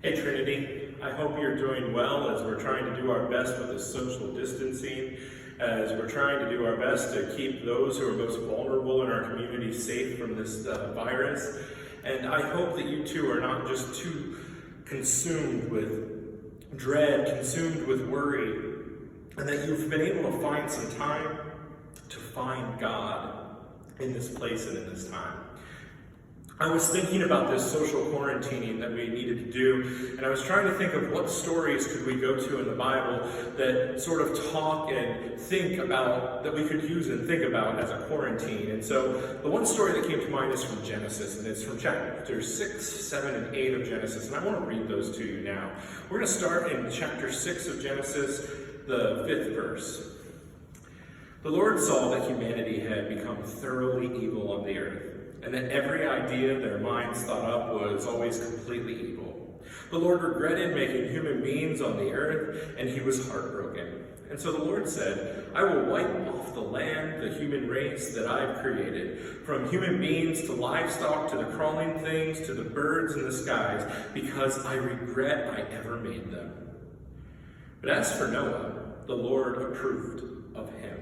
Hey Trinity, I hope you're doing well as we're trying to do our best with this social distancing, as we're trying to do our best to keep those who are most vulnerable in our community safe from this virus. And I hope that you two are not just too consumed with dread, consumed with worry, and that you've been able to find some time to find God in this place and in this time. I was thinking about this social quarantining that we needed to do, and I was trying to think of what stories could we go to in the Bible that sort of talk and think about, that we could use and think about as a quarantine. And so the one story that came to mind is from Genesis, and it's from chapters 6, 7, and 8 of Genesis, and I want to read those to you now. We're going to start in chapter 6 of Genesis, the 5th verse. The Lord saw that humanity had become thoroughly evil on the earth, and that every idea their minds thought up was always completely evil. The Lord regretted making human beings on the earth, and he was heartbroken. And so the Lord said, I will wipe off the land, the human race that I've created, from human beings to livestock to the crawling things to the birds in the skies, because I regret I ever made them. But as for Noah, the Lord approved of him.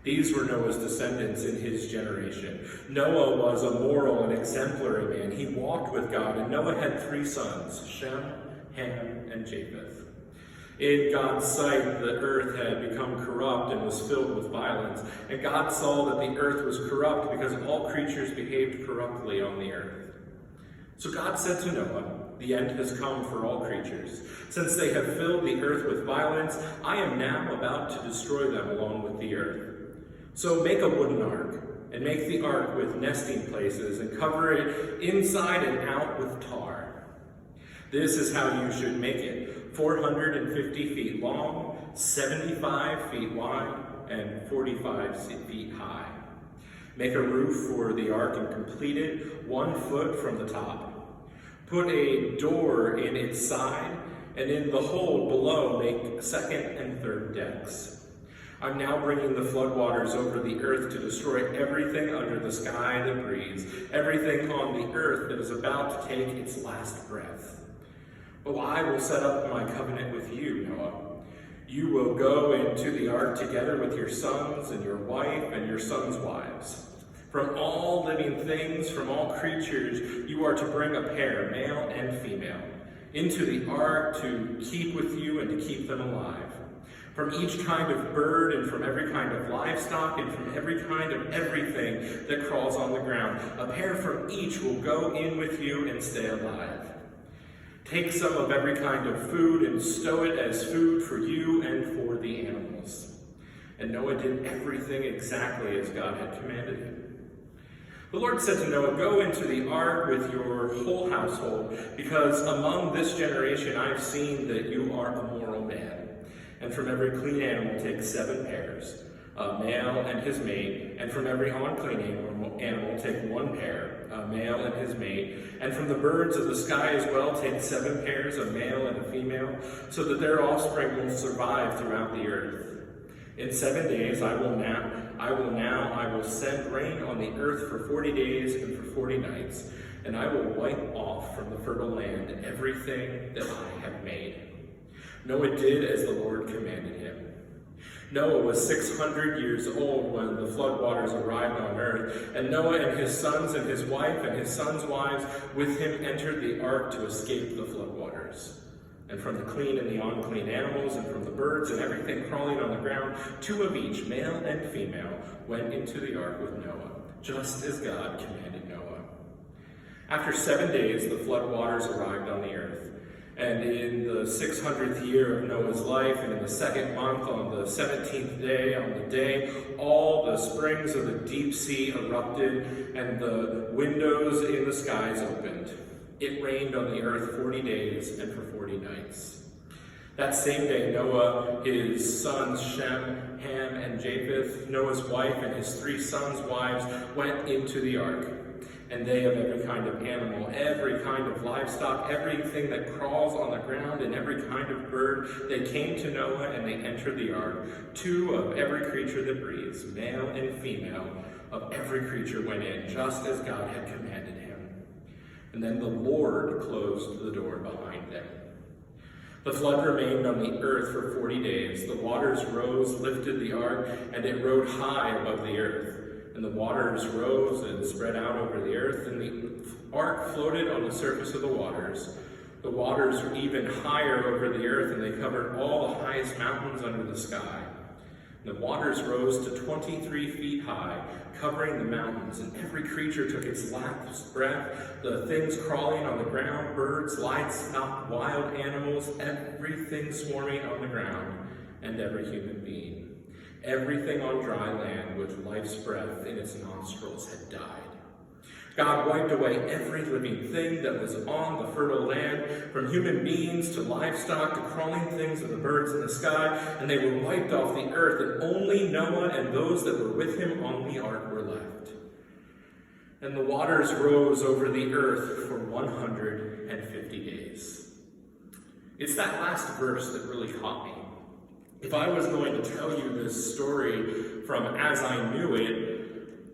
These were Noah's descendants in his generation. Noah was a moral and exemplary man. He walked with God, and Noah had 3 sons, Shem, Ham, and Japheth. In God's sight, the earth had become corrupt and was filled with violence. And God saw that the earth was corrupt because all creatures behaved corruptly on the earth. So God said to Noah, the end has come for all creatures. Since they have filled the earth with violence, I am now about to destroy them along with the earth. So make a wooden ark, and make the ark with nesting places, and cover it inside and out with tar. This is how you should make it: 450 feet long, 75 feet wide, and 45 feet high. Make a roof for the ark and complete it 1 foot from the top. Put a door in its side, and in the hold below make 2nd and 3rd decks. I'm now bringing the floodwaters over the earth to destroy everything under the sky that breathes, everything on the earth that is about to take its last breath. But I will set up my covenant with you, Noah. You will go into the ark together with your sons and your wife and your sons' wives. From all living things, from all creatures, you are to bring a pair, male and female, into the ark to keep with you and to keep them alive. From each kind of bird and from every kind of livestock and from every kind of everything that crawls on the ground, a pair from each will go in with you and stay alive. Take some of every kind of food and stow it as food for you and for the animals. And Noah did everything exactly as God had commanded him. The Lord said to Noah, go into the ark with your whole household, because among this generation I've seen that you are a moral man. And from every clean animal take 7 pairs, a male and his mate, and from every unclean animal take 1 pair, a male and his mate, and from the birds of the sky as well take 7 pairs, a male and a female, so that their offspring will survive throughout the earth. In 7 days I will send rain on the earth for 40 days and for 40 nights, and I will wipe off from the fertile land everything that I have made. Noah did as the Lord commanded him. Noah was 600 years old when the floodwaters arrived on earth, and Noah and his sons and his wife and his sons' wives with him entered the ark to escape the floodwaters. And from the clean and the unclean animals, and from the birds and everything crawling on the ground, 2 of each, male and female, went into the ark with Noah, just as God commanded Noah. After 7 days, the floodwaters arrived on the earth. And in the 600th year of Noah's life, and in the 2nd month, on the 17th day, on the day, all the springs of the deep sea erupted, and the windows in the skies opened. It rained on the earth 40 days and for 40 nights. That same day, Noah, his sons Shem, Ham, and Japheth, Noah's wife, and his 3 sons' wives went into the ark. And they of every kind of animal, every kind of livestock, everything that crawls on the ground, and every kind of bird, they came to Noah and they entered the ark. 2 of every creature that breathes, male and female, of every creature went in, just as God had commanded him. And then the Lord closed the door behind them. The flood remained on the earth for 40 days. The waters rose, lifted the ark, and it rode high above the earth. And the waters rose and spread out over the earth, and the ark floated on the surface of the waters. The waters were even higher over the earth, and they covered all the highest mountains under the sky. The waters rose to 23 feet high, covering the mountains, and every creature took its last breath, the things crawling on the ground, birds, livestock, wild animals, everything swarming on the ground, and every human being. Everything on dry land with life's breath in its nostrils had died. God wiped away every living thing that was on the fertile land, from human beings to livestock to crawling things and the birds in the sky, and they were wiped off the earth, and only Noah and those that were with him on the ark were left. And the waters rose over the earth for 150 days. It's that last verse that really caught me. If I was going to tell you this story from as I knew it,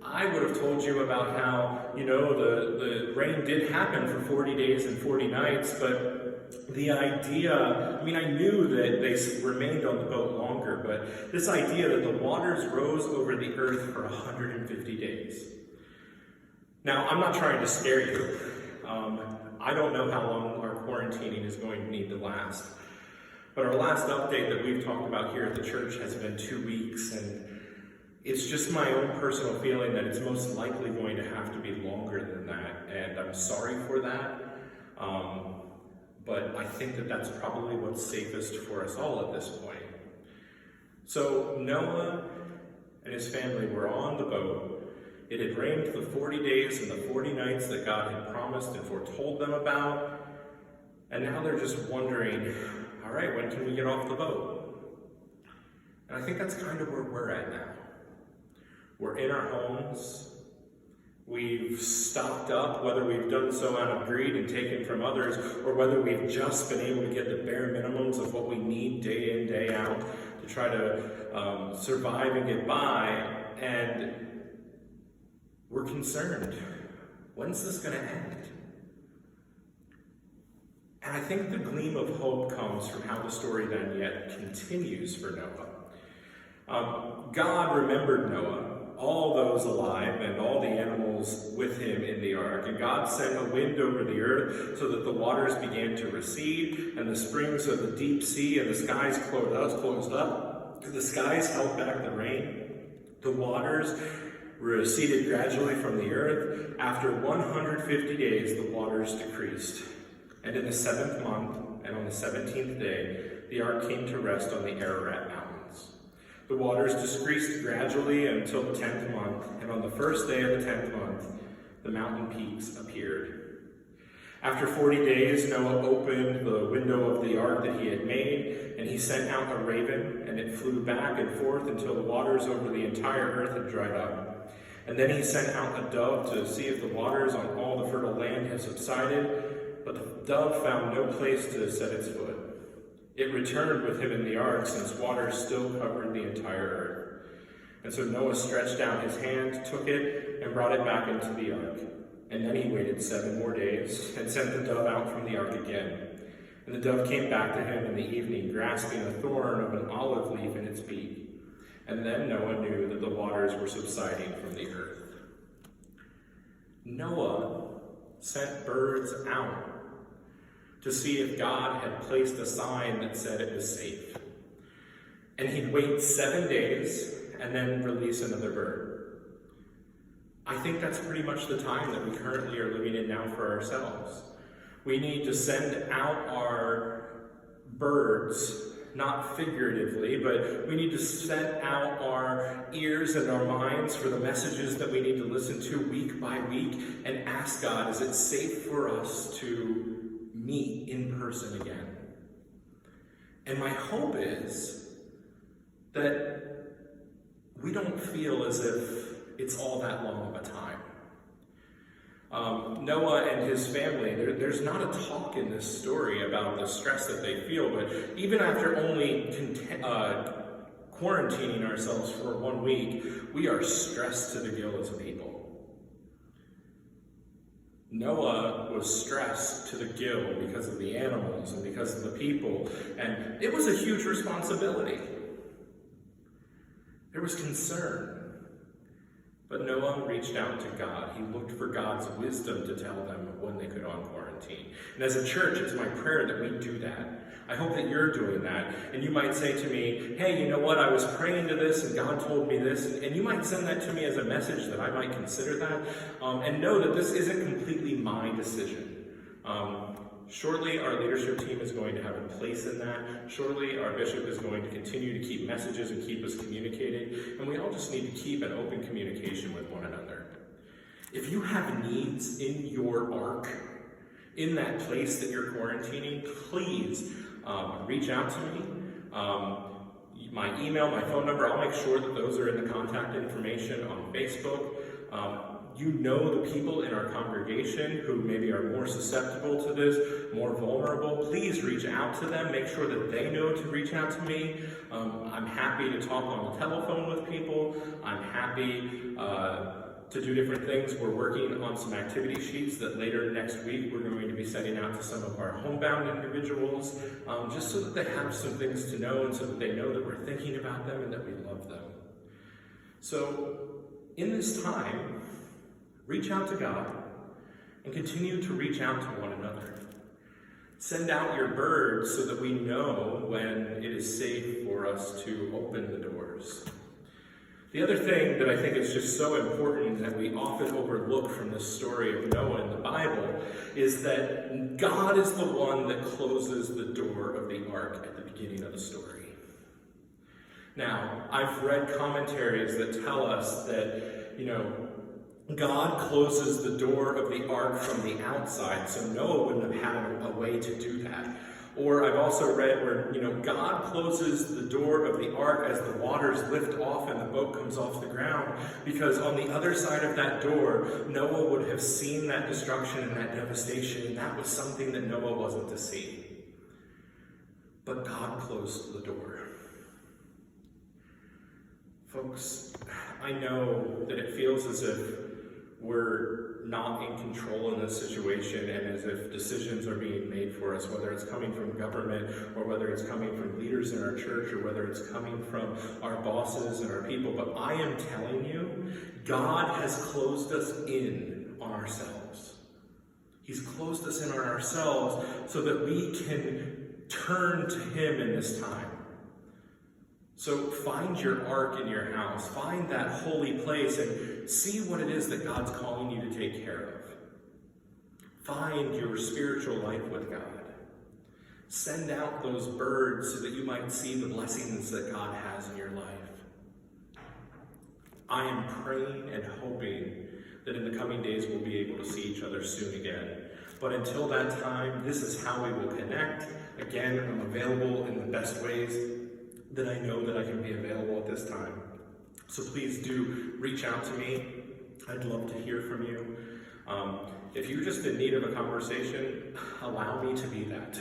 I would have told you about how, the rain did happen for 40 days and 40 nights, but the idea, I knew that they remained on the boat longer, but this idea that the waters rose over the earth for 150 days. Now, I'm not trying to scare you. I don't know how long our quarantining is going to need to last. But our last update that we've talked about here at the church has been 2 weeks, and it's just my own personal feeling that it's most likely going to have to be longer than that, and I'm sorry for that, but I think that that's probably what's safest for us all at this point. So Noah and his family were on the boat. It had rained the 40 days and the 40 nights that God had promised and foretold them about, and now they're just wondering, all right, when can we get off the boat? And I think that's kind of where we're at now. We're in our homes. We've stocked up, whether we've done so out of greed and taken from others, or whether we've just been able to get the bare minimums of what we need day in, day out to try to survive and get by. And we're concerned. When's this going to end? And I think the gleam of hope comes from how the story then yet continues for Noah. God remembered Noah, all those alive, and all the animals with him in the ark. And God sent a wind over the earth so that the waters began to recede, and the springs of the deep sea and the skies closed up. The skies held back the rain. The waters receded gradually from the earth. After 150 days, the waters decreased. And in the 7th month, and on the 17th day, the ark came to rest on the Ararat Mountains. The waters decreased gradually until the 10th month, and on the first day of the 10th month, the mountain peaks appeared. After 40 days, Noah opened the window of the ark that he had made, and he sent out a raven, and it flew back and forth until the waters over the entire earth had dried up. And then he sent out a dove to see if the waters on all the fertile land had subsided, but the dove found no place to set its foot. It returned with him in the ark, since waters still covered the entire earth. And so Noah stretched out his hand, took it, and brought it back into the ark. And then he waited 7 more days, and sent the dove out from the ark again. And the dove came back to him in the evening, grasping a thorn of an olive leaf in its beak. And then Noah knew that the waters were subsiding from the earth. Noah sent birds out to see if God had placed a sign that said it was safe. And he'd wait 7 days and then release another bird. I think that's pretty much the time that we currently are living in now for ourselves. We need to send out our birds, not figuratively, but we need to set out our ears and our minds for the messages that we need to listen to week by week and ask God, is it safe for us to meet in person again? And my hope is that we don't feel as if it's all that long of a time. Noah and his family, there's not a talk in this story about the stress that they feel, but even after only quarantining ourselves for 1 week, we are stressed to the gill as a people. Noah was stressed to the gill because of the animals and because of the people, and it was a huge responsibility. There was concern. But Noah reached out to God. He looked for God's wisdom to tell them when they could go on quarantine. And as a church, it's my prayer that we do that. I hope that you're doing that. And you might say to me, hey, you know what? I was praying to this and God told me this. And you might send that to me as a message that I might consider that. And know that this isn't completely my decision. Shortly, our leadership team is going to have a place in that. Shortly, our bishop is going to continue to keep messages and keep us communicating. And we all just need to keep an open communication with one another. If you have needs in your ark, in that place that you're quarantining, please reach out to me. My email, my phone number, I'll make sure that those are in the contact information on Facebook. You know the people in our congregation who maybe are more susceptible to this, more vulnerable. Please reach out to them. Make sure that they know to reach out to me. I'm happy to talk on the telephone with people. I'm happy to do different things. We're working on some activity sheets that later next week we're going to be sending out to some of our homebound individuals, just so that they have some things to know and so that they know that we're thinking about them and that we love them. So in this time, reach out to God and continue to reach out to one another. Send out your birds so that we know when it is safe for us to open the doors. The other thing that I think is just so important that we often overlook from this story of Noah in the Bible is that God is the one that closes the door of the ark at the beginning of the story. Now, I've read commentaries that tell us that, God closes the door of the ark from the outside, so Noah wouldn't have had a way to do that. Or I've also read where, God closes the door of the ark as the waters lift off and the boat comes off the ground, because on the other side of that door, Noah would have seen that destruction and that devastation, and that was something that Noah wasn't to see. But God closed the door. Folks, I know that it feels as if we're not in control in this situation and as if decisions are being made for us, whether it's coming from government or whether it's coming from leaders in our church or whether it's coming from our bosses and our people. But I am telling you, God has closed us in on ourselves. He's closed us in on ourselves so that we can turn to Him in this time. So find your ark in your house. Find that holy place and see what it is that God's calling you to take care of. Find your spiritual life with God. Send out those birds so that you might see the blessings that God has in your life. I am praying and hoping that in the coming days we'll be able to see each other soon again. But until that time, this is how we will connect. Again, I'm available in the best ways that I know that I can be available at this time. So please do reach out to me. I'd love to hear from you. If you're just in need of a conversation, allow me to be that.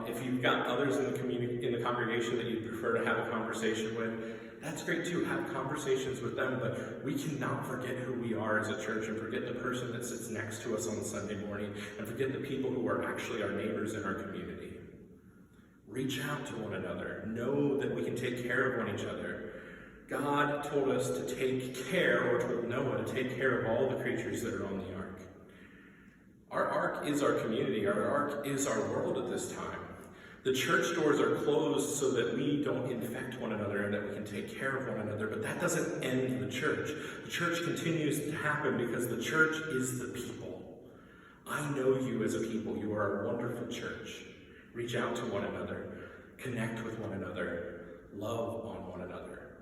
If you've got others in the community, in the congregation that you'd prefer to have a conversation with, that's great too. Have conversations with them, but we cannot forget who we are as a church and forget the person that sits next to us on Sunday morning and forget the people who are actually our neighbors in our community. Reach out to one another. Know that we can take care of one each other. God told us to take care, or told Noah to take care of all the creatures that are on the ark. Our ark is our community. Our ark is our world at this time. The church doors are closed so that we don't infect one another and that we can take care of one another, but that doesn't end the church. The church continues to happen because the church is the people. I know you as a people. You are a wonderful church. Reach out to one another, connect with one another, love on one another.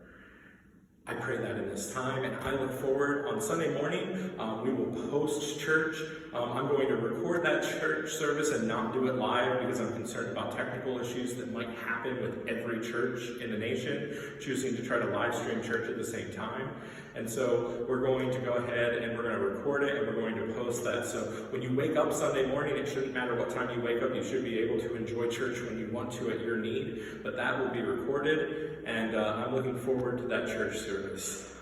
I pray that in this time, and I look forward on Sunday morning. We will post church. I'm going to record that church service and not do it live because I'm concerned about technical issues that might happen with every church in the nation choosing to try to live stream church at the same time. And so we're going to go ahead and we're going to record it and we're going to post that. So when you wake up Sunday morning, it shouldn't matter what time you wake up. You should be able to enjoy church when you want to at your need. But that will be recorded, and I'm looking forward to that church service.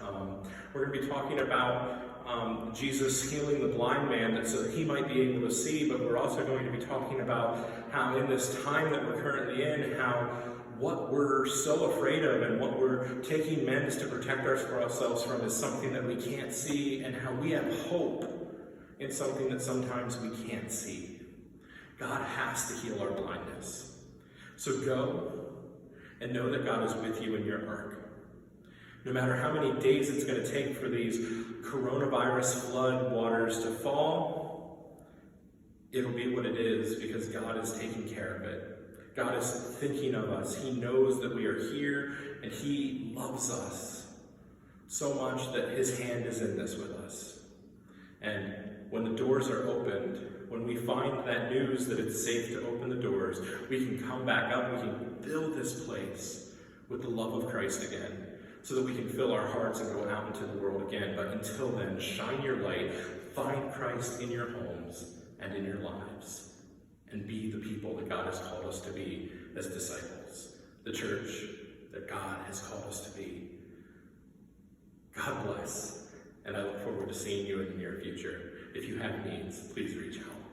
We're going to be talking about Jesus healing the blind man so that he might be able to see, but we're also going to be talking about how in this time that we're currently in, how what we're so afraid of and what we're taking means to protect ourselves from is something that we can't see, and how we have hope in something that sometimes we can't see. God has to heal our blindness. So go and know that God is with you in your ark. No matter how many days it's going to take for these coronavirus flood waters to fall, it'll be what it is because God is taking care of it. God is thinking of us. He knows that we are here, and he loves us so much that his hand is in this with us. And when the doors are opened, when we find that news that it's safe to open the doors, we can come back up, we can fill this place with the love of Christ again, so that we can fill our hearts and go out into the world again. But until then, shine your light, find Christ in your homes and in your lives, and be the people that God has called us to be as disciples, the church that God has called us to be. God bless, and I look forward to seeing you in the near future. If you have needs, please reach out.